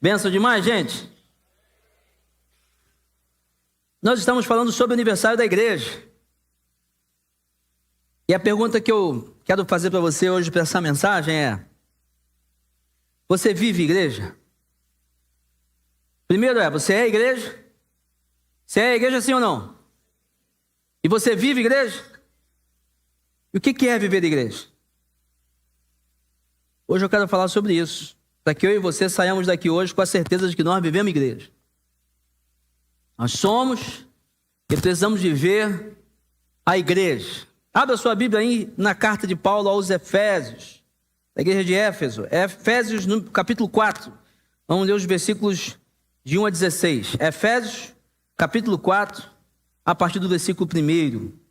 Benção demais, gente. Nós estamos falando sobre o aniversário da igreja. E a pergunta que eu quero fazer para você hoje, para essa mensagem é: você vive igreja? Primeiro você é igreja? Você é igreja sim ou não? E você vive igreja? E o que é viver igreja? Hoje eu quero falar sobre isso, para que eu e você saiamos daqui hoje com a certeza de que nós vivemos igreja. Nós somos e precisamos viver a igreja. Abra sua Bíblia aí na carta de Paulo aos Efésios, da igreja de Éfeso. Efésios, no capítulo 4. Vamos ler os versículos de 1 a 16. Efésios, capítulo 4, a partir do versículo 1.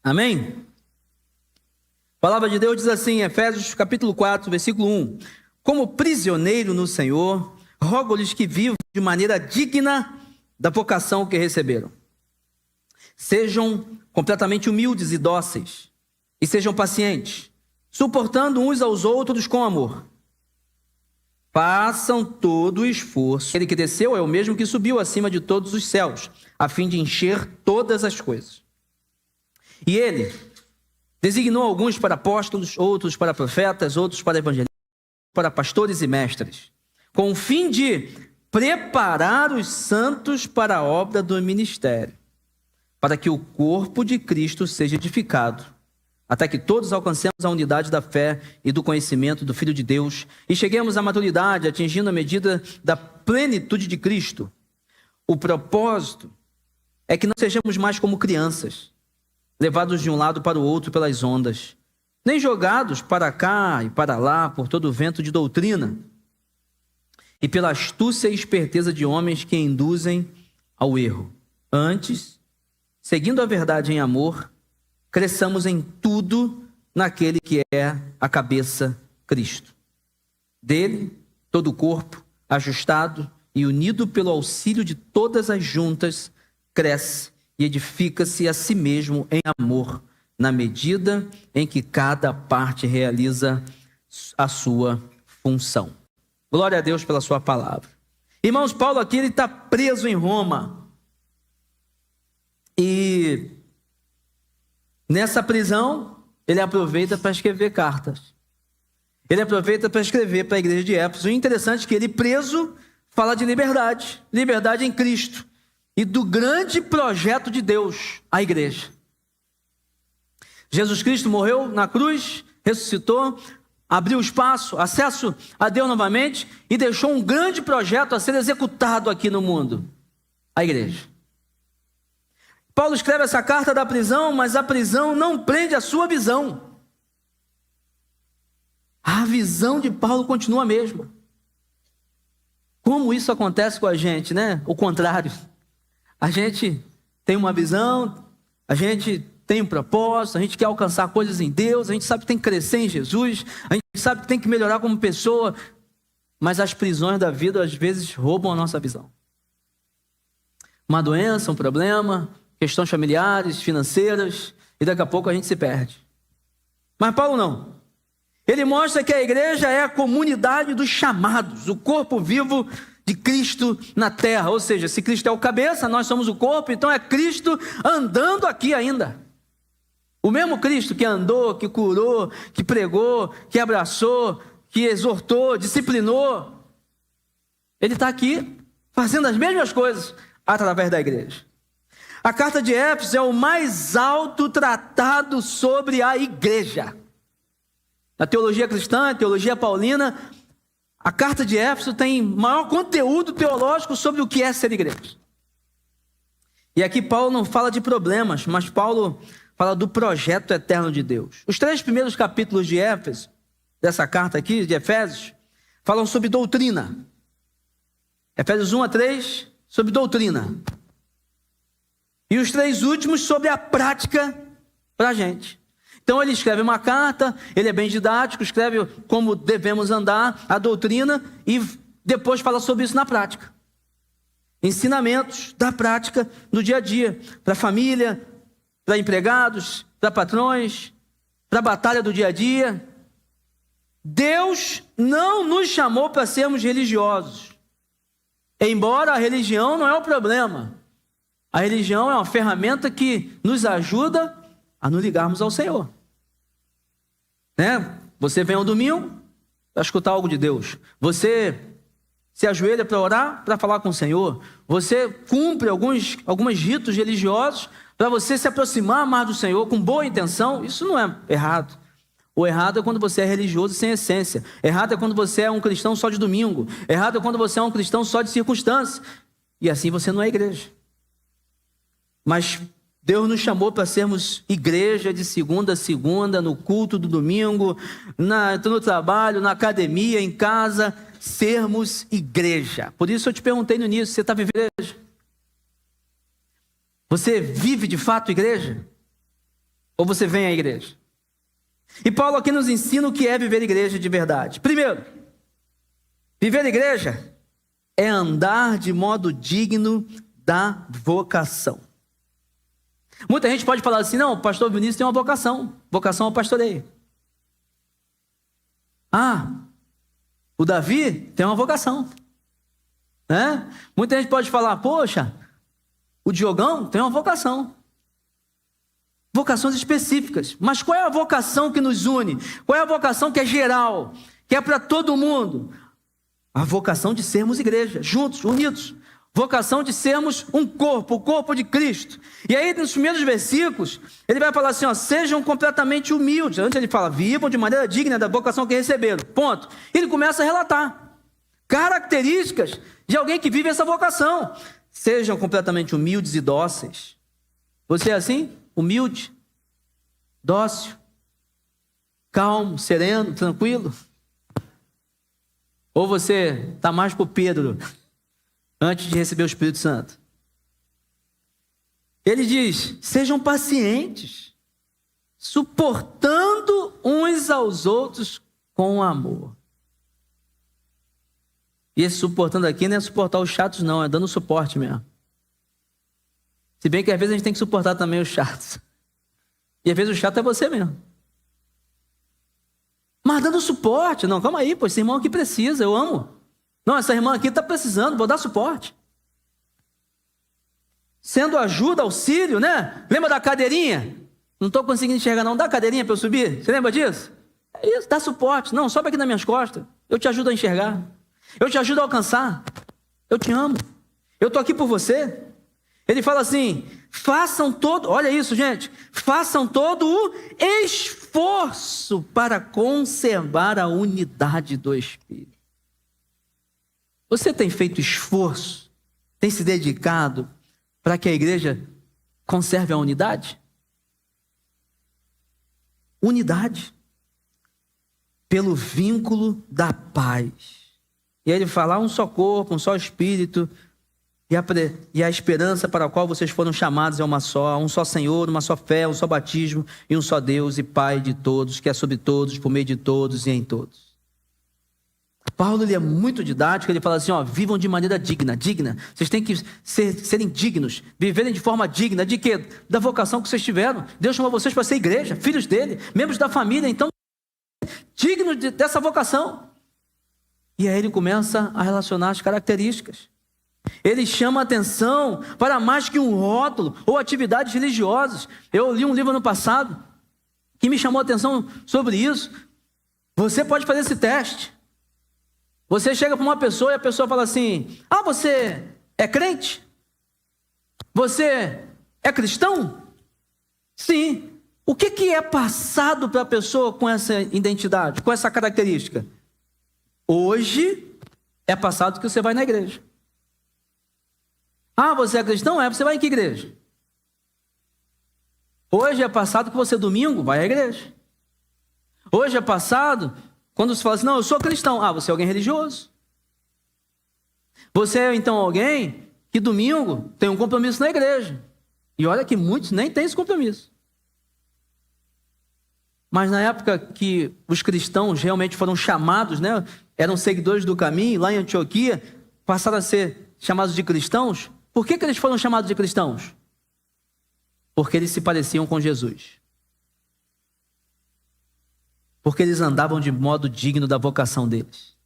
Amém? A palavra de Deus diz assim, Efésios capítulo 4, versículo 1. Como prisioneiro no Senhor, rogo-lhes que vivam de maneira digna da vocação que receberam. Sejam completamente humildes e dóceis, e sejam pacientes, suportando uns aos outros com amor. Façam todo o esforço. Ele que desceu é o mesmo que subiu acima de todos os céus, a fim de encher todas as coisas. E ele designou alguns para apóstolos, outros para profetas, outros para evangelistas, para pastores e mestres, com o fim de preparar os santos para a obra do ministério, para que o corpo de Cristo seja edificado, até que todos alcancemos a unidade da fé e do conhecimento do Filho de Deus e cheguemos à maturidade, atingindo a medida da plenitude de Cristo. O propósito é que não sejamos mais como crianças, levados de um lado para o outro pelas ondas, nem jogados para cá e para lá por todo o vento de doutrina e pela astúcia e esperteza de homens que induzem ao erro. Antes, seguindo a verdade em amor, cresçamos em tudo naquele que é a cabeça, Cristo. Dele, todo o corpo, ajustado e unido pelo auxílio de todas as juntas, cresce e edifica-se a si mesmo em amor, na medida em que cada parte realiza a sua função. Glória a Deus pela sua palavra. Irmãos, Paulo aqui ele está preso em Roma. E nessa prisão, ele aproveita para escrever cartas. Ele aproveita para escrever para a igreja de Éfeso. O interessante é que ele preso fala de liberdade. Liberdade em Cristo. E do grande projeto de Deus, a igreja. Jesus Cristo morreu na cruz, ressuscitou, abriu espaço, acesso a Deus novamente e deixou um grande projeto a ser executado aqui no mundo, a igreja. Paulo escreve essa carta da prisão, mas a prisão não prende a sua visão. A visão de Paulo continua a mesma. Como isso acontece com a gente, né? O contrário. A gente tem uma visão, a gente tem um propósito, a gente quer alcançar coisas em Deus, a gente sabe que tem que crescer em Jesus, a gente sabe que tem que melhorar como pessoa, mas as prisões da vida às vezes roubam a nossa visão. Uma doença, um problema, questões familiares, financeiras, e daqui a pouco a gente se perde. Mas Paulo não. Ele mostra que a igreja é a comunidade dos chamados, o corpo vivo de Cristo na terra, ou seja, se Cristo é o cabeça, nós somos o corpo, então é Cristo andando aqui ainda. O mesmo Cristo que andou, que curou, que pregou, que abraçou, que exortou, disciplinou, ele está aqui fazendo as mesmas coisas através da igreja. A carta de Éfeso é o mais alto tratado sobre a igreja. Na teologia cristã, teologia paulina, a carta de Éfeso tem maior conteúdo teológico sobre o que é ser igreja. E aqui Paulo não fala de problemas, mas Paulo fala do projeto eterno de Deus. Os 3 primeiros capítulos de Éfeso, dessa carta aqui, de Efésios, falam sobre doutrina. Efésios 1 a 3, sobre doutrina. E os 3 últimos sobre a prática para a gente. Então ele escreve uma carta, ele é bem didático, escreve como devemos andar, a doutrina, e depois fala sobre isso na prática. Ensinamentos da prática no dia a dia, para a família, para empregados, para patrões, para a batalha do dia a dia. Deus não nos chamou para sermos religiosos. Embora a religião não é o problema. A religião é uma ferramenta que nos ajuda a nos ligarmos ao Senhor. Né? Você vem ao domingo para escutar algo de Deus. Você se ajoelha para orar, para falar com o Senhor. Você cumpre alguns ritos religiosos para você se aproximar mais do Senhor com boa intenção. Isso não é errado. O errado é quando você é religioso sem essência. Errado é quando você é um cristão só de domingo. Errado é quando você é um cristão só de circunstância. E assim você não é igreja. Mas Deus nos chamou para sermos igreja de segunda a segunda, no culto do domingo, no trabalho, na academia, em casa, sermos igreja. Por isso eu te perguntei no início, você está vivendo igreja? Você vive de fato igreja? Ou você vem à igreja? E Paulo aqui nos ensina o que é viver igreja de verdade. Primeiro, viver igreja é andar de modo digno da vocação. Muita gente pode falar assim, não, o pastor Vinícius tem uma vocação ao pastoreio. O Davi tem uma vocação. Né? Muita gente pode falar, poxa, o Diogão tem uma vocação. Vocações específicas. Mas qual é a vocação que nos une? Qual é a vocação que é geral? Que é para todo mundo? A vocação de sermos igreja, juntos, unidos. Vocação de sermos um corpo, o corpo de Cristo. E aí, nos primeiros versículos, ele vai falar assim, ó, sejam completamente humildes. Antes ele fala, vivam de maneira digna da vocação que receberam. Ponto. Ele começa a relatar características de alguém que vive essa vocação. Sejam completamente humildes e dóceis. Você é assim? Humilde, dócil, calmo, sereno, tranquilo? Ou você está mais para o Pedro antes de receber o Espírito Santo? Ele diz, sejam pacientes, suportando uns aos outros com amor. E esse suportando aqui não é suportar os chatos não, é dando suporte mesmo. Se bem que às vezes a gente tem que suportar também os chatos. E às vezes o chato é você mesmo. Mas dando suporte. Não, calma aí, pô, esse irmão aqui precisa, eu amo. Não, essa irmã aqui está precisando, vou dar suporte. Sendo ajuda, auxílio, né? Lembra da cadeirinha? Não estou conseguindo enxergar não, dá a cadeirinha para eu subir? Você lembra disso? É isso, dá suporte. Não, sobe aqui nas minhas costas. Eu te ajudo a enxergar. Eu te ajudo a alcançar. Eu te amo. Eu estou aqui por você. Ele fala assim, façam todo, olha isso gente, façam todo o esforço para conservar a unidade do Espírito. Você tem feito esforço, tem se dedicado para que a igreja conserve a unidade? Unidade. Pelo vínculo da paz. E aí ele fala, um só corpo, um só Espírito, e a esperança para a qual vocês foram chamados é uma só, um só Senhor, uma só fé, um só batismo e um só Deus e Pai de todos, que é sobre todos, por meio de todos e em todos. Paulo ele é muito didático, ele fala assim, ó, vivam de maneira digna. Vocês têm que serem dignos, viverem de forma digna, de quê? Da vocação que vocês tiveram. Deus chamou vocês para ser igreja, filhos dele, membros da família, então, dignos dessa vocação. E aí ele começa a relacionar as características. Ele chama a atenção para mais que um rótulo ou atividades religiosas. Eu li um livro no passado que me chamou a atenção sobre isso. Você pode fazer esse teste. Você chega para uma pessoa e a pessoa fala assim, você é crente? Você é cristão? Sim. O que é passado para a pessoa com essa identidade, com essa característica? Hoje é passado que você vai na igreja. Você é cristão? Você vai em que igreja? Hoje é passado que você domingo vai à igreja. Hoje é passado quando você fala assim, não, eu sou cristão. Você é alguém religioso. Você é então alguém que domingo tem um compromisso na igreja. E olha que muitos nem têm esse compromisso. Mas na época que os cristãos realmente foram chamados, né, eram seguidores do caminho, lá em Antioquia, passaram a ser chamados de cristãos. Por que eles foram chamados de cristãos? Porque eles se pareciam com Jesus. porque eles andavam de modo digno da vocação deles.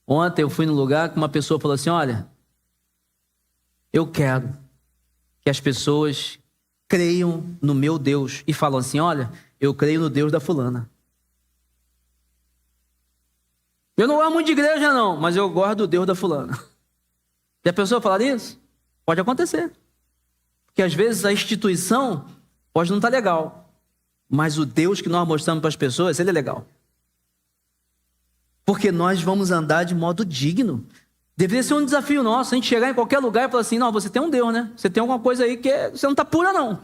Ontem eu fui num lugar que uma pessoa falou assim: olha, eu quero que as pessoas creiam no meu Deus. E falam assim: olha, eu creio no Deus da fulana. Eu não gosto muito de igreja não, mas eu gosto do Deus da fulana. E a pessoa falar isso? Pode acontecer. Porque às vezes a instituição pode não estar legal, mas o Deus que nós mostramos para as pessoas, ele é legal. Porque nós vamos andar de modo digno. Deveria ser um desafio nosso, a gente chegar em qualquer lugar e falar assim: não, você tem um Deus, né? Você tem alguma coisa aí que você não está pura não.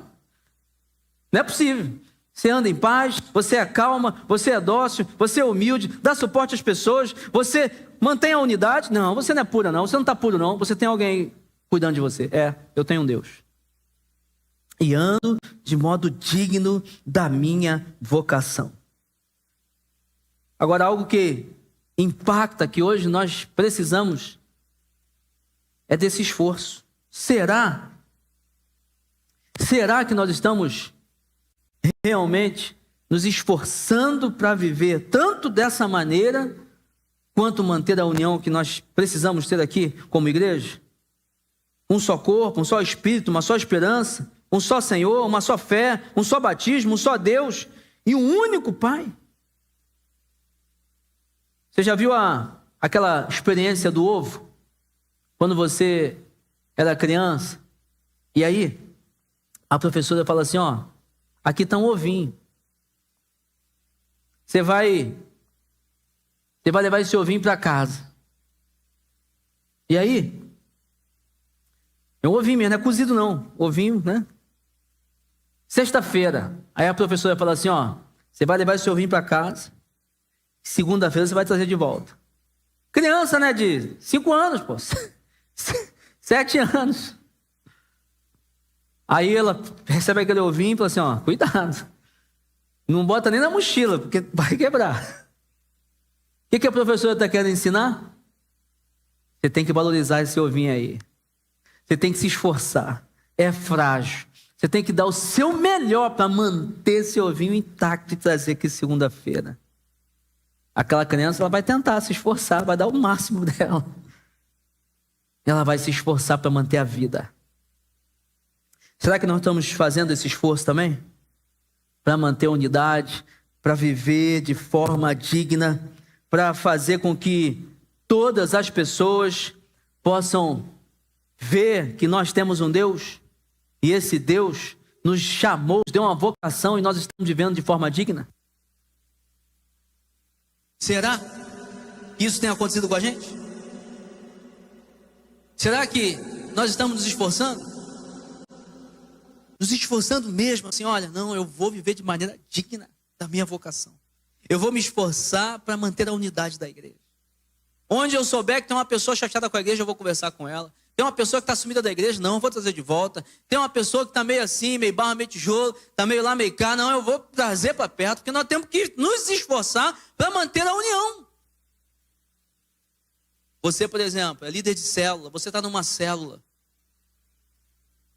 Não é possível. Você anda em paz, você é calma, você é dócil, você é humilde, dá suporte às pessoas, você mantém a unidade. Não, você não é pura não, você não está puro não, você tem alguém cuidando de você. Eu tenho um Deus. E ando de modo digno da minha vocação. Agora, algo que impacta, que hoje nós precisamos, é desse esforço. Será que nós estamos realmente nos esforçando para viver tanto dessa maneira, quanto manter a união que nós precisamos ter aqui como igreja? Um só corpo, um só espírito, uma só esperança, um só Senhor, uma só fé, um só batismo, um só Deus e um único Pai. Você já viu aquela experiência do ovo? Quando você era criança, e aí a professora fala assim: ó, aqui está um ovinho. Você vai levar esse ovinho para casa. E aí, é um ovinho mesmo, não é cozido não, ovinho, né? Sexta-feira, aí a professora fala assim: ó, você vai levar esse ovinho para casa, segunda-feira você vai trazer de volta. Criança, né, de 5 anos, pô, 7 anos. Aí ela recebe aquele ovinho e fala assim: ó, cuidado, não bota nem na mochila, porque vai quebrar. O que a professora está querendo ensinar? Você tem que valorizar esse ovinho aí. Você tem que se esforçar. É frágil. Você tem que dar o seu melhor para manter esse ovinho intacto e trazer aqui segunda-feira. Aquela criança, ela vai tentar se esforçar, vai dar o máximo dela. Ela vai se esforçar para manter a vida. Será que nós estamos fazendo esse esforço também? Para manter a unidade, para viver de forma digna, para fazer com que todas as pessoas possam ver que nós temos um Deus, e esse Deus nos chamou, nos deu uma vocação e nós estamos vivendo de forma digna? Será que isso tem acontecido com a gente? Será que nós estamos nos esforçando? Nos esforçando mesmo, assim: olha, não, eu vou viver de maneira digna da minha vocação. Eu vou me esforçar para manter a unidade da igreja. Onde eu souber que tem uma pessoa chateada com a igreja, eu vou conversar com ela. Tem uma pessoa que está sumida da igreja, não, eu vou trazer de volta. Tem uma pessoa que está meio assim, meio barra, meio tijolo, está meio lá, meio cá, não, eu vou trazer para perto, porque nós temos que nos esforçar para manter a união. Você, por exemplo, é líder de célula, você está numa célula.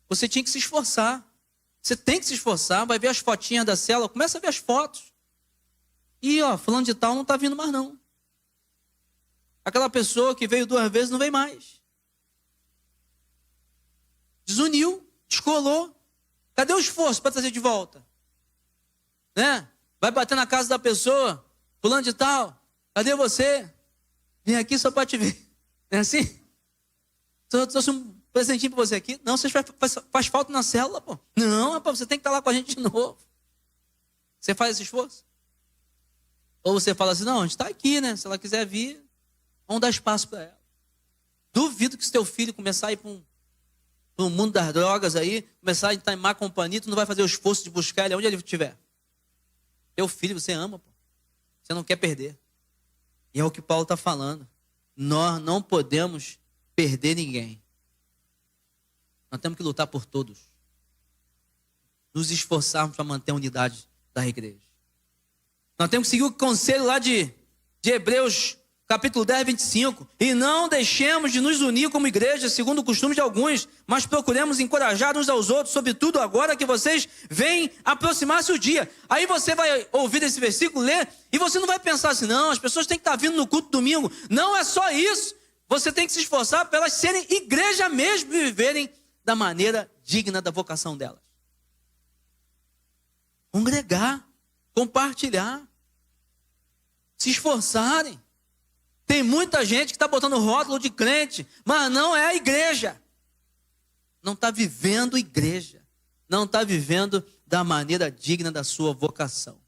Você tinha que se esforçar. Você tem que se esforçar, vai ver as fotinhas da célula, começa a ver as fotos. E, ó, fulano de tal não está vindo mais não. Aquela pessoa que veio 2 vezes não vem mais. Desuniu, descolou. Cadê o esforço para trazer de volta? Né? Vai bater na casa da pessoa, fulano de tal, cadê você? Vim aqui só para te ver. Não é assim? Trouxe um presentinho para você aqui. Não, você faz falta na célula, pô. Não, rapaz, você tem que estar lá com a gente de novo. Você faz esse esforço? Ou você fala assim: não, a gente está aqui, né? Se ela quiser vir, vamos dar espaço para ela. Duvido que se teu filho começar a ir para um mundo das drogas aí, começar a estar em má companhia, tu não vai fazer o esforço de buscar ele onde ele estiver. Teu filho você ama, pô. Você não quer perder. E é o que Paulo está falando. Nós não podemos perder ninguém. Nós temos que lutar por todos. Nos esforçarmos para manter a unidade da igreja. Nós temos que seguir o conselho lá de Hebreus capítulo 10, 25. E não deixemos de nos unir como igreja, segundo o costume de alguns, mas procuremos encorajar uns aos outros, sobretudo agora que vocês veem aproximar-se o dia. Aí você vai ouvir esse versículo, ler, e você não vai pensar assim, não, as pessoas têm que estar vindo no culto domingo. Não é só isso. Você tem que se esforçar para elas serem igreja mesmo e viverem da maneira digna da vocação delas. Congregar, compartilhar, se esforçarem. Tem muita gente que está botando rótulo de crente, mas não é a igreja. Não está vivendo igreja. Não está vivendo da maneira digna da sua vocação.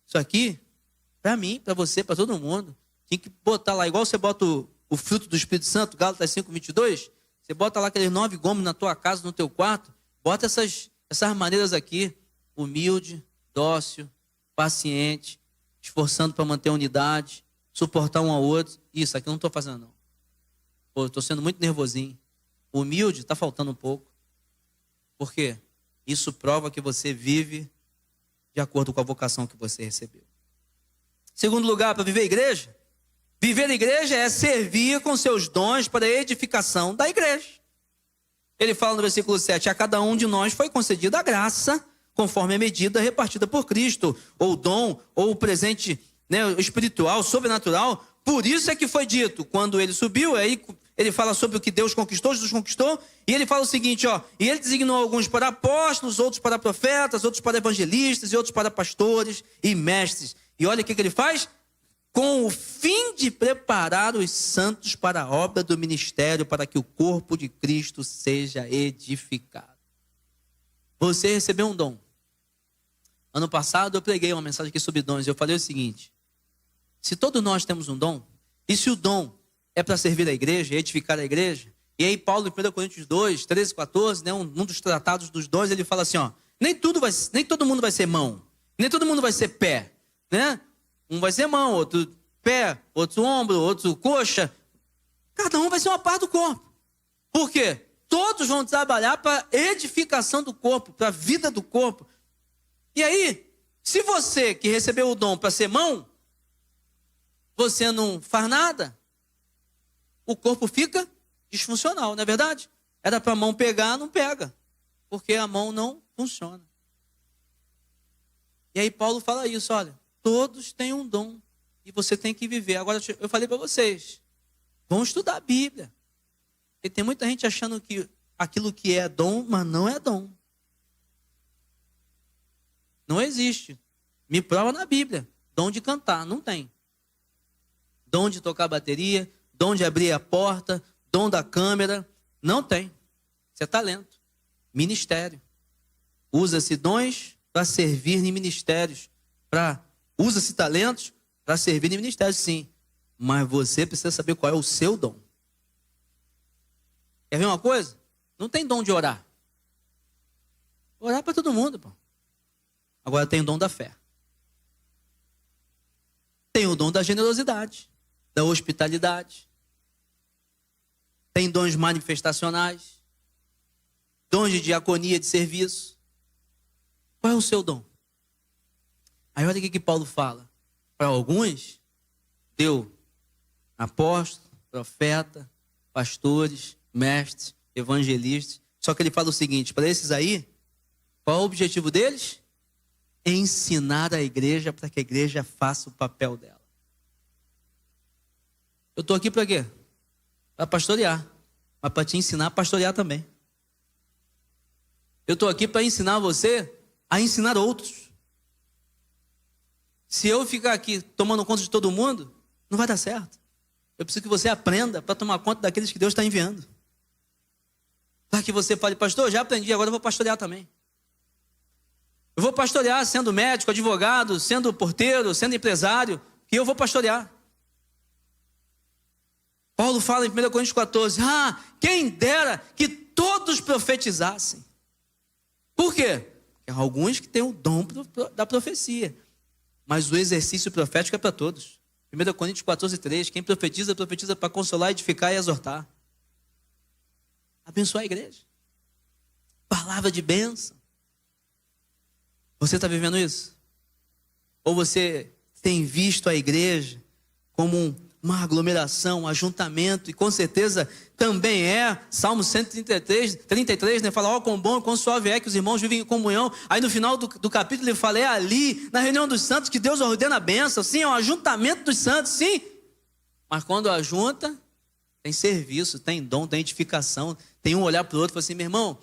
Isso aqui, para mim, para você, para todo mundo, tem que botar lá, igual você bota o fruto do Espírito Santo, Gálatas 5, 22, você bota lá aqueles 9 gomos na tua casa, no teu quarto, bota essas maneiras aqui, humilde, dócil, paciente, esforçando para manter a unidade, suportar um ao outro. Isso aqui eu não estou fazendo não. Pô, eu estou sendo muito nervosinho. Humilde, está faltando um pouco. Por quê? Isso prova que você vive de acordo com a vocação que você recebeu. Segundo lugar, para viver a igreja, viver a igreja é servir com seus dons para a edificação da igreja. Ele fala no versículo 7, a cada um de nós foi concedida a graça, conforme a medida repartida por Cristo, ou o dom, ou o presente, né, espiritual, sobrenatural. Por isso é que foi dito, quando ele subiu, aí ele fala sobre o que Deus conquistou, Jesus conquistou, e ele fala o seguinte, ó, e ele designou alguns para apóstolos, outros para profetas, outros para evangelistas, e outros para pastores e mestres. E olha o que ele faz, com o fim de preparar os santos para a obra do ministério, para que o corpo de Cristo seja edificado. Você recebeu um dom. Ano passado eu preguei uma mensagem aqui sobre dons, e eu falei o seguinte, se todos nós temos um dom, e se o dom é para servir a igreja, edificar a igreja, e aí Paulo em 1 Coríntios 2, 13, 14, né, um dos tratados dos dons, ele fala assim, ó, nem todo mundo vai ser mão, nem todo mundo vai ser pé, né? Um vai ser mão, outro pé, outro ombro, outro coxa. Cada um vai ser uma parte do corpo. Por quê? Todos vão trabalhar para a edificação do corpo, para a vida do corpo. E aí, se você que recebeu o dom para ser mão, você não faz nada, o corpo fica disfuncional, não é verdade? Era para a mão pegar, não pega, porque a mão não funciona. E aí Paulo fala isso, olha, todos têm um dom e você tem que viver. Agora eu falei para vocês, vão estudar a Bíblia. Porque tem muita gente achando que aquilo que é dom, mas não é dom. Não existe. Me prova na Bíblia. Dom de cantar, não tem. Dom de tocar bateria, dom de abrir a porta, dom da câmera, não tem. Isso é talento. Ministério. Usa-se dons para servir em ministérios. Usa-se talentos para servir em ministérios, sim. Mas você precisa saber qual é o seu dom. Quer ver uma coisa? Não tem dom de orar. Orar para todo mundo, pô. Agora tem o dom da fé. Tem o dom da generosidade, da hospitalidade. Tem dons manifestacionais. Dons de diaconia, de serviço. Qual é o seu dom? Aí olha o que Paulo fala. Para alguns, deu apóstolo, profeta, pastores, mestres, evangelistas. Só que ele fala o seguinte, para esses aí, qual é o objetivo deles? Ensinar a igreja para que a igreja faça o papel dela. Eu estou aqui para quê? Para pastorear. Mas para te ensinar a pastorear também. Eu estou aqui para ensinar você a ensinar outros. Se eu ficar aqui tomando conta de todo mundo, não vai dar certo. Eu preciso que você aprenda para tomar conta daqueles que Deus está enviando. Para que você fale, pastor, já aprendi, agora eu vou pastorear também. Eu vou pastorear sendo médico, advogado, sendo porteiro, sendo empresário, e eu vou pastorear. Paulo fala em 1 Coríntios 14, quem dera que todos profetizassem. Por quê? Porque há alguns que têm o dom da profecia, mas o exercício profético é para todos. 1 Coríntios 14, 3, quem profetiza, profetiza para consolar, edificar e exortar. Abençoar a igreja. Palavra de bênção. Você está vivendo isso? Ou você tem visto a igreja como uma aglomeração, um ajuntamento, e com certeza também é. Salmo 133, né, fala, ó, quão bom e quão suave é que os irmãos vivem em comunhão. Aí no final do capítulo ele fala, é ali, na reunião dos santos, que Deus ordena a bênção. Sim, é um ajuntamento dos santos, sim. Mas quando ajunta, tem serviço, tem dom, tem edificação, tem um olhar para o outro e fala assim, meu irmão,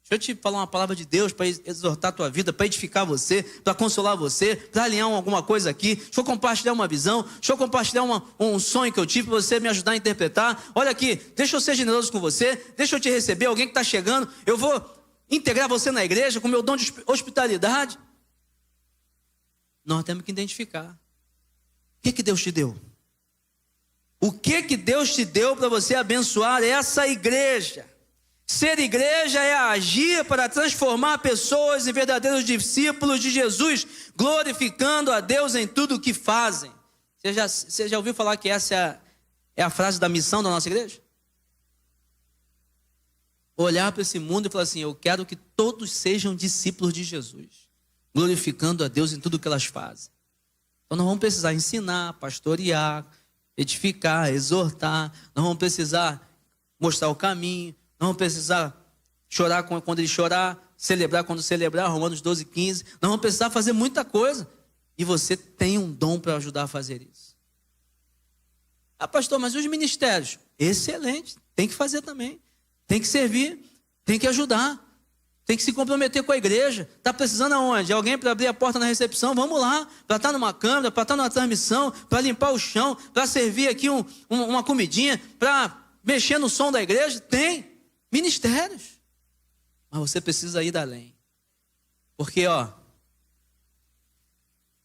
deixa eu te falar uma palavra de Deus para exortar a tua vida, para edificar você, para consolar você, para alinhar alguma coisa aqui. Deixa eu compartilhar uma visão, deixa eu compartilhar um sonho que eu tive para você me ajudar a interpretar. Olha aqui, deixa eu ser generoso com você, deixa eu te receber, alguém que está chegando, eu vou integrar você na igreja com o meu dom de hospitalidade. Nós temos que identificar. O que Deus te deu? O que Deus te deu para você abençoar essa igreja? Ser igreja é agir para transformar pessoas em verdadeiros discípulos de Jesus, glorificando a Deus em tudo o que fazem. Você já ouviu falar que essa é a frase da missão da nossa igreja? Olhar para esse mundo e falar assim, eu quero que todos sejam discípulos de Jesus, glorificando a Deus em tudo o que elas fazem. Então nós vamos precisar ensinar, pastorear, edificar, exortar, nós vamos precisar mostrar o caminho, nós vamos precisar chorar quando ele chorar, celebrar quando celebrar, Romanos 12, 15. Nós vamos precisar fazer muita coisa. E você tem um dom para ajudar a fazer isso. Ah, pastor, mas os ministérios? Excelente, tem que fazer também. Tem que servir, tem que ajudar. Tem que se comprometer com a igreja. Está precisando aonde? Alguém para abrir a porta na recepção? Vamos lá. Para estar numa câmera, para estar numa transmissão, para limpar o chão, para servir aqui uma comidinha, para mexer no som da igreja? Tem. Ministérios, mas você precisa ir além, porque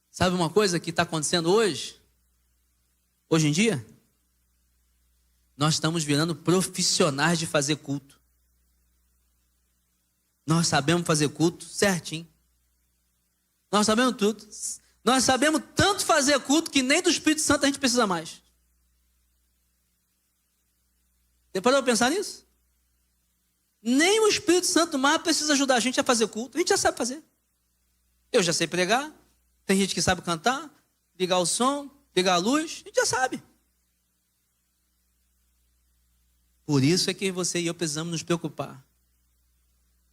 sabe uma coisa que está acontecendo hoje em dia? Nós estamos virando profissionais de fazer culto. Nós sabemos fazer culto certinho, nós sabemos tudo, nós sabemos tanto fazer culto que nem do Espírito Santo a gente precisa mais. Você parou para pensar nisso? Nem o Espírito Santo mais precisa ajudar a gente a fazer culto. A gente já sabe fazer. Eu já sei pregar. Tem gente que sabe cantar, ligar o som, ligar a luz. A gente já sabe. Por isso é que você e eu precisamos nos preocupar.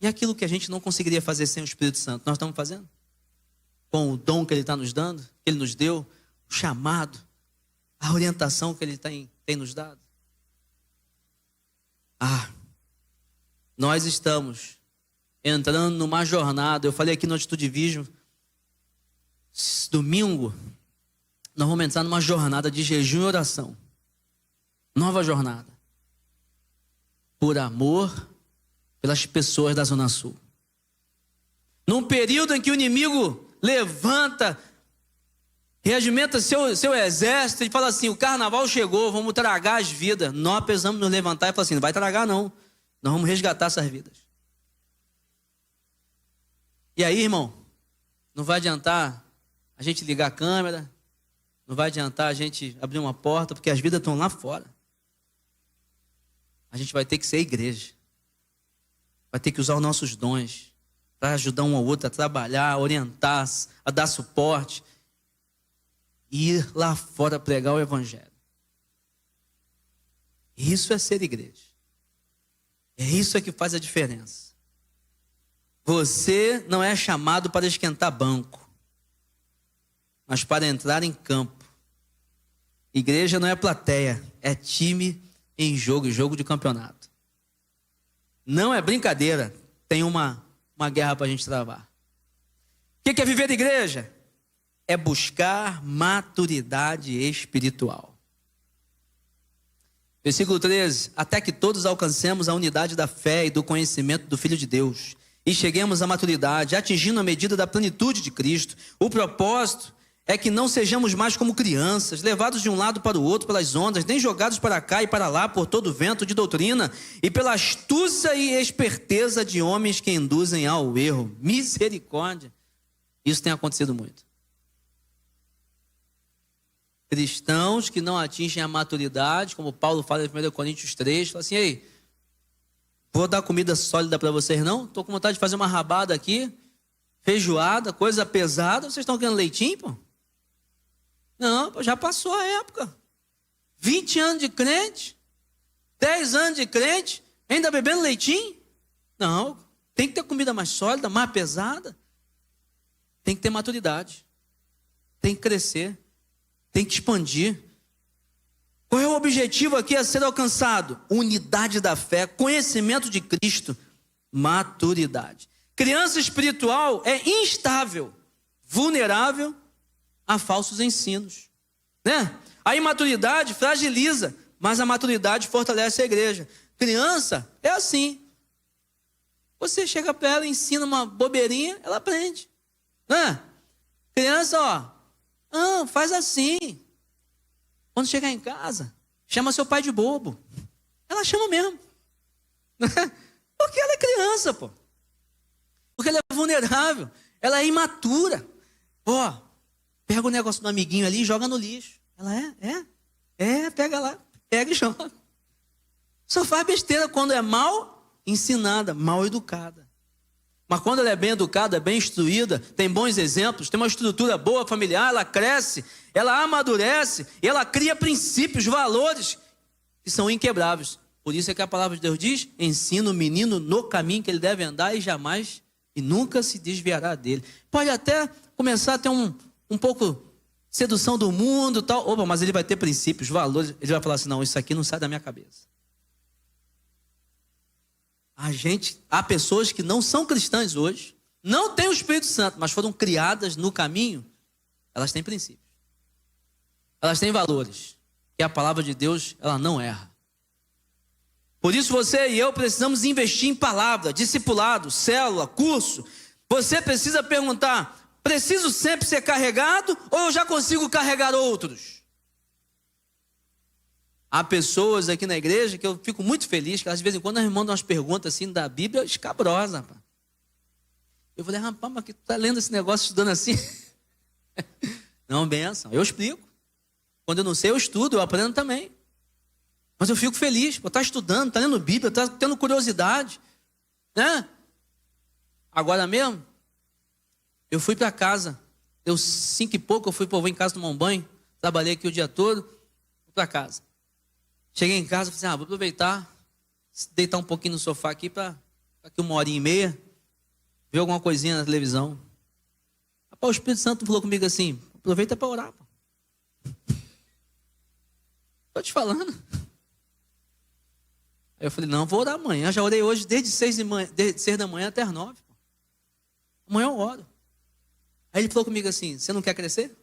E aquilo que a gente não conseguiria fazer sem o Espírito Santo, nós estamos fazendo? Com o dom que Ele está nos dando, que Ele nos deu, o chamado, a orientação que Ele tem nos dado. Nós estamos entrando numa jornada. Eu falei aqui no Atitude Vision, domingo, nós vamos entrar numa jornada de jejum e oração. Nova jornada. Por amor pelas pessoas da Zona Sul. Num período em que o inimigo levanta, regimenta seu exército e fala assim, o carnaval chegou, vamos tragar as vidas. Nós precisamos nos levantar e falar assim, não vai tragar não. Nós vamos resgatar essas vidas. E aí, irmão, não vai adiantar a gente ligar a câmera, não vai adiantar a gente abrir uma porta, porque as vidas estão lá fora. A gente vai ter que ser igreja. Vai ter que usar os nossos dons para ajudar um ao outro a trabalhar, a orientar, a dar suporte e ir lá fora pregar o evangelho. Isso é ser igreja. É isso que faz a diferença. Você não é chamado para esquentar banco, mas para entrar em campo. Igreja não é plateia, é time em jogo de campeonato. Não é brincadeira, tem uma guerra para a gente travar. O que é viver igreja? É buscar maturidade espiritual. Versículo 13, até que todos alcancemos a unidade da fé e do conhecimento do Filho de Deus, e cheguemos à maturidade, atingindo a medida da plenitude de Cristo. O propósito é que não sejamos mais como crianças, levados de um lado para o outro pelas ondas, nem jogados para cá e para lá por todo vento de doutrina, e pela astúcia e esperteza de homens que induzem ao erro. Misericórdia! Isso tem acontecido muito. Cristãos que não atingem a maturidade, como Paulo fala em 1 Coríntios 3, fala assim, ei, vou dar comida sólida para vocês não? Estou com vontade de fazer uma rabada aqui, feijoada, coisa pesada, vocês estão querendo leitinho, pô? Não, pô, já passou a época. 20 anos de crente, 10 anos de crente, ainda bebendo leitinho? Não, tem que ter comida mais sólida, mais pesada. Tem que ter maturidade. Tem que crescer. Tem que expandir. Qual é o objetivo aqui a ser alcançado? Unidade da fé, conhecimento de Cristo, maturidade. Criança espiritual é instável, vulnerável a falsos ensinos, né? A imaturidade fragiliza, mas a maturidade fortalece a igreja. Criança é assim. Você chega para ela, ensina uma bobeirinha, ela aprende, né? Criança, faz assim. Quando chegar em casa, chama seu pai de bobo. Ela chama mesmo. Porque ela é criança, pô. Porque ela é vulnerável. Ela é imatura. Pega o negócio do amiguinho ali e joga no lixo. Ela pega lá, pega e joga. Só faz besteira quando é mal ensinada, mal educada. Mas quando ela é bem educada, bem instruída, tem bons exemplos, tem uma estrutura boa familiar, ela cresce, ela amadurece, e ela cria princípios, valores que são inquebráveis. Por isso é que a palavra de Deus diz: ensina o menino no caminho que ele deve andar e jamais e nunca se desviará dele. Pode até começar a ter um pouco sedução do mundo, tal. Mas ele vai ter princípios, valores. Ele vai falar assim: não, isso aqui não sai da minha cabeça. Há pessoas que não são cristãs hoje, não têm o Espírito Santo, mas foram criadas no caminho. Elas têm princípios. Elas têm valores. E a palavra de Deus, ela não erra. Por isso você e eu precisamos investir em palavra, discipulado, célula, curso. Você precisa perguntar: preciso sempre ser carregado ou eu já consigo carregar outros? Há pessoas aqui na igreja que eu fico muito feliz, que às vezes em quando elas mandam umas perguntas assim da Bíblia escabrosas, rapaz. Eu falei: rapaz, mas que tu tá lendo esse negócio, estudando assim? Não, benção, eu explico. Quando eu não sei, eu estudo, eu aprendo também. Mas eu fico feliz, por estar estudando, estar lendo Bíblia, estar tendo curiosidade, né? Agora mesmo, eu fui para casa, deu 5 e pouco, vou em casa tomar um banho, trabalhei aqui o dia todo, fui para casa. Cheguei em casa e falei assim: vou aproveitar, deitar um pouquinho no sofá aqui para aqui 1h30, ver alguma coisinha na televisão. Rapaz, o Espírito Santo falou comigo assim: aproveita para orar, pô. Estou te falando. Aí eu falei: não, vou orar amanhã. Já orei hoje desde 6 da manhã até as 9. Pô. Amanhã eu oro. Aí ele falou comigo assim: você não quer crescer?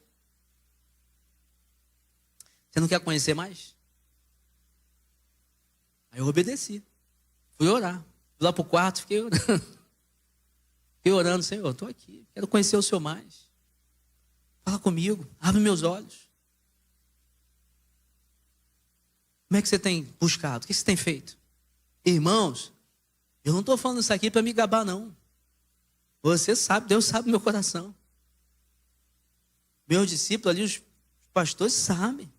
Você não quer conhecer mais? Aí eu obedeci. Fui orar. Fui lá para o quarto, fiquei orando. Fiquei orando: Senhor, estou aqui. Quero conhecer o Senhor mais. Fala comigo. Abre meus olhos. Como é que você tem buscado? O que você tem feito? Irmãos, eu não estou falando isso aqui para me gabar, não. Você sabe, Deus sabe do meu coração. Meus discípulos ali, os pastores sabem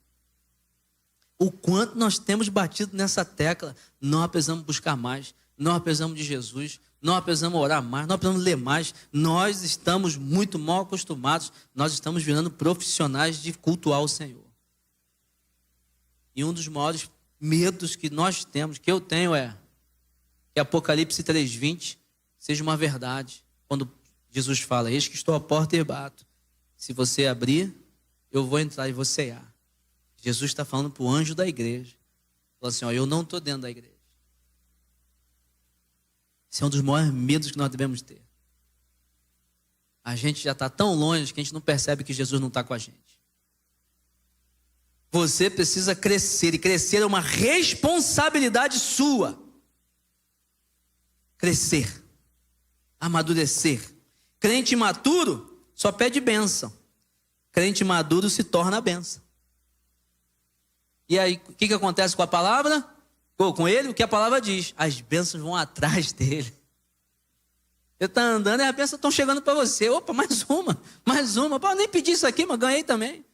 o quanto nós temos batido nessa tecla. Nós precisamos buscar mais, nós precisamos de Jesus, nós precisamos orar mais, nós precisamos ler mais. Nós estamos muito mal acostumados, nós estamos virando profissionais de cultuar o Senhor. E um dos maiores medos que nós temos, que eu tenho, é que Apocalipse 3:20 seja uma verdade. Quando Jesus fala: eis que estou à porta e bato. Se você abrir, eu vou entrar e vou cear. Jesus está falando para o anjo da igreja. Falou assim: eu não estou dentro da igreja. Esse é um dos maiores medos que nós devemos ter. A gente já está tão longe que a gente não percebe que Jesus não está com a gente. Você precisa crescer, e crescer é uma responsabilidade sua. Crescer, amadurecer. Crente imaturo só pede bênção. Crente maduro se torna bênção. E aí, o que acontece com a palavra? Com ele, o que a palavra diz? As bênçãos vão atrás dele. Você está andando e as bênçãos estão chegando para você. Opa, mais uma. Pô, nem pedi isso aqui, mas ganhei também.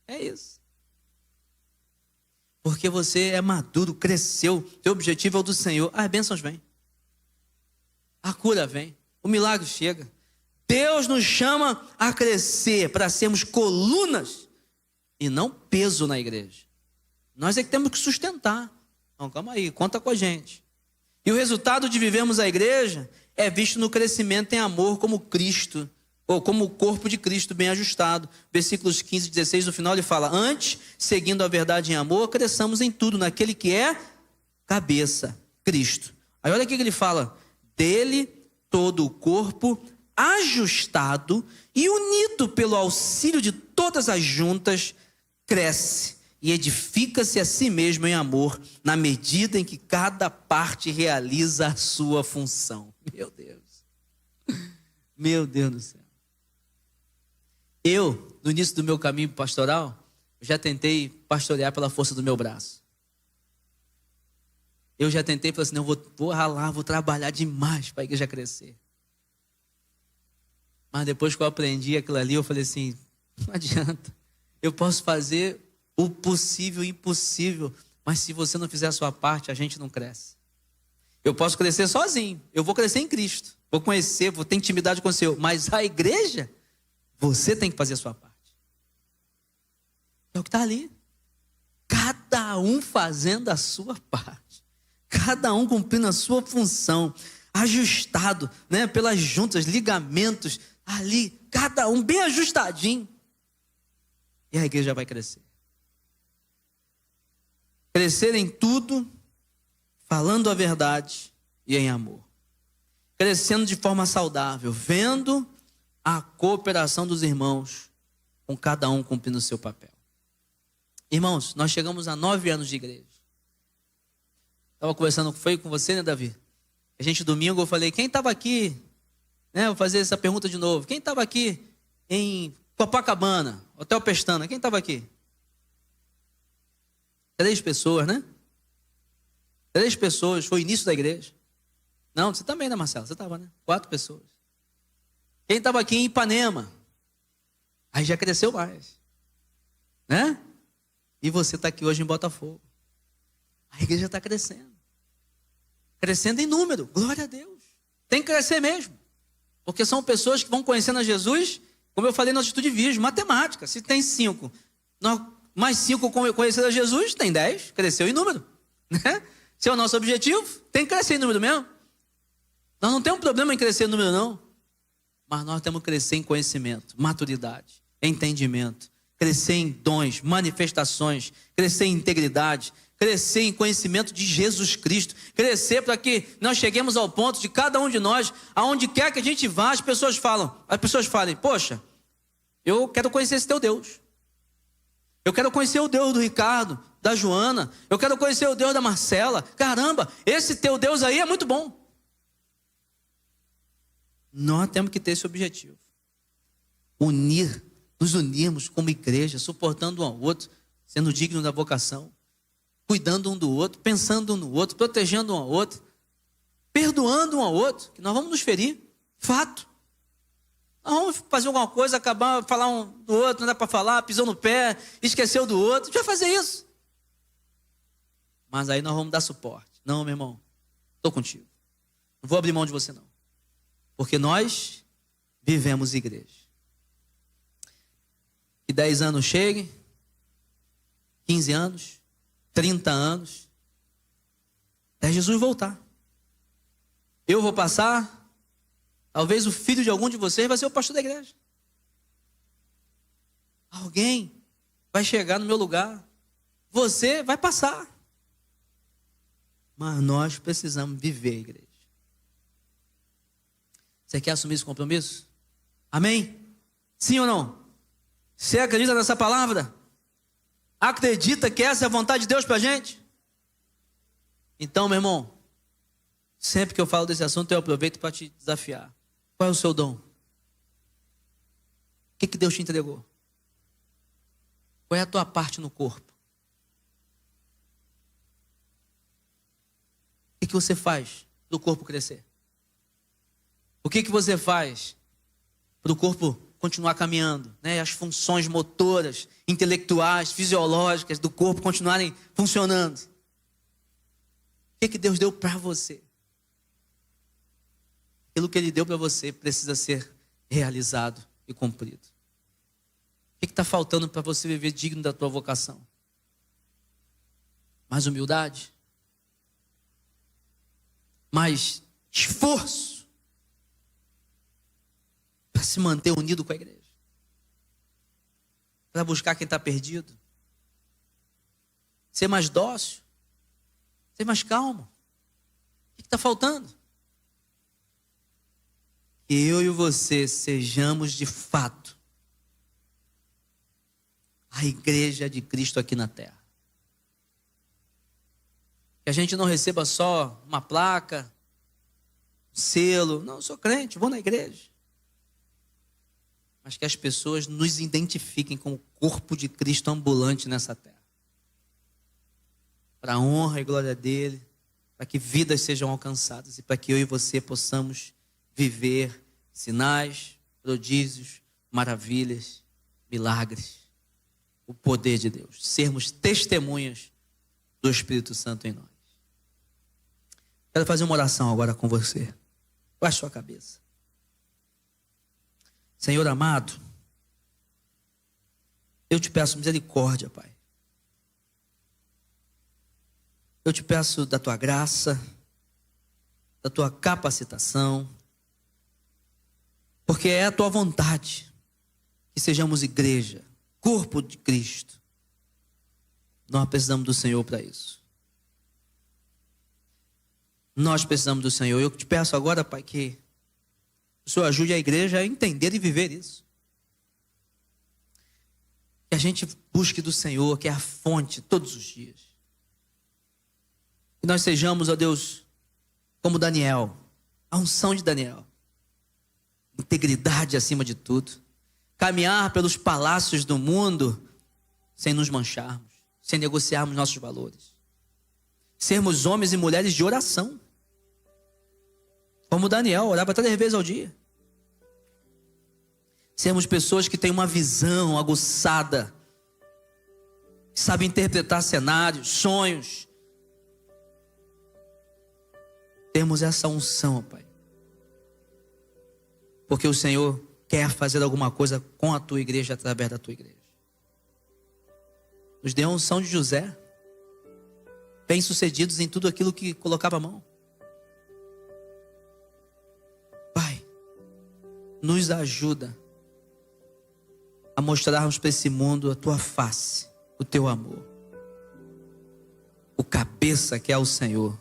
É isso. Porque você é maduro, cresceu, teu objetivo é o do Senhor. As bênçãos vêm. A cura vem. O milagre chega. Deus nos chama a crescer para sermos colunas e não peso na igreja. Nós é que temos que sustentar. Então, calma aí, conta com a gente. E o resultado de vivermos a igreja é visto no crescimento em amor como Cristo, ou como o corpo de Cristo bem ajustado. Versículos 15 e 16, no final ele fala: antes, seguindo a verdade em amor, cresçamos em tudo, naquele que é cabeça, Cristo. Aí olha aqui que ele fala: dele todo o corpo, ajustado e unido pelo auxílio de todas as juntas, cresce e edifica-se a si mesmo em amor, na medida em que cada parte realiza a sua função. Meu Deus. Meu Deus do céu. Eu, no início do meu caminho pastoral, já tentei pastorear pela força do meu braço. Eu já tentei, falei assim, não, vou ralar, vou trabalhar demais para a igreja crescer. Mas depois que eu aprendi aquilo ali, eu falei assim, não adianta. Eu posso fazer o possível e o impossível, mas se você não fizer a sua parte, a gente não cresce. Eu posso crescer sozinho, eu vou crescer em Cristo. Vou conhecer, vou ter intimidade com o Senhor. Mas a igreja, você tem que fazer a sua parte. É o que está ali. Cada um fazendo a sua parte. Cada um cumprindo a sua função. Ajustado, né, pelas juntas, ligamentos. Ali, cada um bem ajustadinho. E a igreja vai crescer. Crescer em tudo, falando a verdade e em amor. Crescendo de forma saudável, vendo a cooperação dos irmãos, com cada um cumprindo o seu papel. Irmãos, nós chegamos a 9 anos de igreja. Estava conversando, foi com você, né, Davi? A gente domingo, eu falei, quem estava aqui, né, vou fazer essa pergunta de novo, quem estava aqui em Copacabana, Hotel Pestana, quem estava aqui? 3 pessoas, né? 3 pessoas, foi o início da igreja. Não, você também, né, Marcelo? Você estava, né? 4 pessoas. Quem estava aqui em Ipanema? Aí já cresceu mais. Né? E você está aqui hoje em Botafogo. A igreja está crescendo. Crescendo em número. Glória a Deus. Tem que crescer mesmo. Porque são pessoas que vão conhecendo a Jesus, como eu falei na atitude virgem, matemática. Se tem 5, mais 5 conhecendo a Jesus, tem 10. Cresceu em número. Né? Se é o nosso objetivo, tem que crescer em número mesmo. Nós não temos problema em crescer em número, não. Mas nós temos que crescer em conhecimento, maturidade, entendimento. Crescer em dons, manifestações. Crescer em integridade. Crescer em conhecimento de Jesus Cristo. Crescer para que nós cheguemos ao ponto de cada um de nós, aonde quer que a gente vá, as pessoas falem, poxa, eu quero conhecer esse teu Deus. Eu quero conhecer o Deus do Ricardo, da Joana. Eu quero conhecer o Deus da Marcela. Caramba, esse teu Deus aí é muito bom. Nós temos que ter esse objetivo. Nos unirmos como igreja, suportando um ao outro, sendo digno da vocação, cuidando um do outro, pensando um no outro, protegendo um ao outro, perdoando um ao outro, que nós vamos nos ferir, fato. Nós vamos fazer alguma coisa, acabar, falar um do outro, não dá para falar, pisou no pé, esqueceu do outro, a gente vai fazer isso. Mas aí nós vamos dar suporte. Não, meu irmão, estou contigo. Não vou abrir mão de você, não. Porque nós vivemos igreja. Que 10 anos cheguem, 15 anos, 30 anos, até Jesus voltar. Eu vou passar, talvez o filho de algum de vocês vai ser o pastor da igreja. Alguém vai chegar no meu lugar. Você vai passar. Mas nós precisamos viver a igreja. Você quer assumir esse compromisso? Amém? Sim ou não? Você acredita nessa palavra? Acredita que essa é a vontade de Deus para a gente? Então, meu irmão, sempre que eu falo desse assunto, eu aproveito para te desafiar. Qual é o seu dom? O que Deus te entregou? Qual é a tua parte no corpo? O que você faz para o corpo crescer? O que você faz para o corpo continuar caminhando, né? As funções motoras, intelectuais, fisiológicas do corpo continuarem funcionando. O que Deus deu para você? Aquilo que Ele deu para você precisa ser realizado e cumprido. que está faltando para você viver digno da tua vocação? Mais humildade? Mais esforço para se manter unido com a igreja? Para buscar quem está perdido? Ser mais dócil? Ser mais calmo? O que está faltando? Que eu e você sejamos de fato a igreja de Cristo aqui na terra. Que a gente não receba só uma placa, um selo. Não, eu sou crente, vou na igreja. Mas que as pessoas nos identifiquem como o corpo de Cristo ambulante nessa terra. Para a honra e glória dele, para que vidas sejam alcançadas e para que eu e você possamos viver sinais, prodígios, maravilhas, milagres, o poder de Deus, sermos testemunhas do Espírito Santo em nós. Quero fazer uma oração agora com você. Baixe sua cabeça. Senhor amado, eu te peço misericórdia, Pai. Eu te peço da tua graça, da tua capacitação, porque é a tua vontade que sejamos igreja, corpo de Cristo. Nós precisamos do Senhor para isso. Nós precisamos do Senhor. Eu te peço agora, Pai, que o Senhor ajude a igreja a entender e viver isso. Que a gente busque do Senhor, que é a fonte, todos os dias. Que nós sejamos, ó Deus, como Daniel, a unção de Daniel. Integridade acima de tudo. Caminhar pelos palácios do mundo sem nos mancharmos, sem negociarmos nossos valores. Sermos homens e mulheres de oração. Como Daniel, orava 3 vezes ao dia. Sermos pessoas que têm uma visão aguçada, que sabem interpretar cenários, sonhos. Termos essa unção, Pai. Porque o Senhor quer fazer alguma coisa com a tua igreja, através da tua igreja. Nos deu a unção de José, bem-sucedidos em tudo aquilo que colocava a mão. Pai, nos ajuda a mostrarmos para esse mundo a tua face, o teu amor. O cabeça que é o Senhor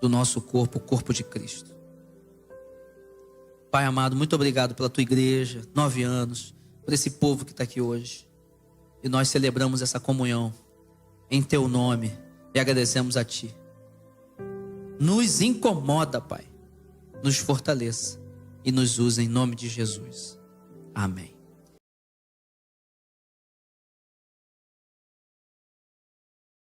do nosso corpo, o corpo de Cristo. Pai amado, muito obrigado pela tua igreja, 9 anos, por esse povo que está aqui hoje. E nós celebramos essa comunhão em teu nome e agradecemos a ti. Nos incomoda, Pai, nos fortaleça e nos usa em nome de Jesus. Amém.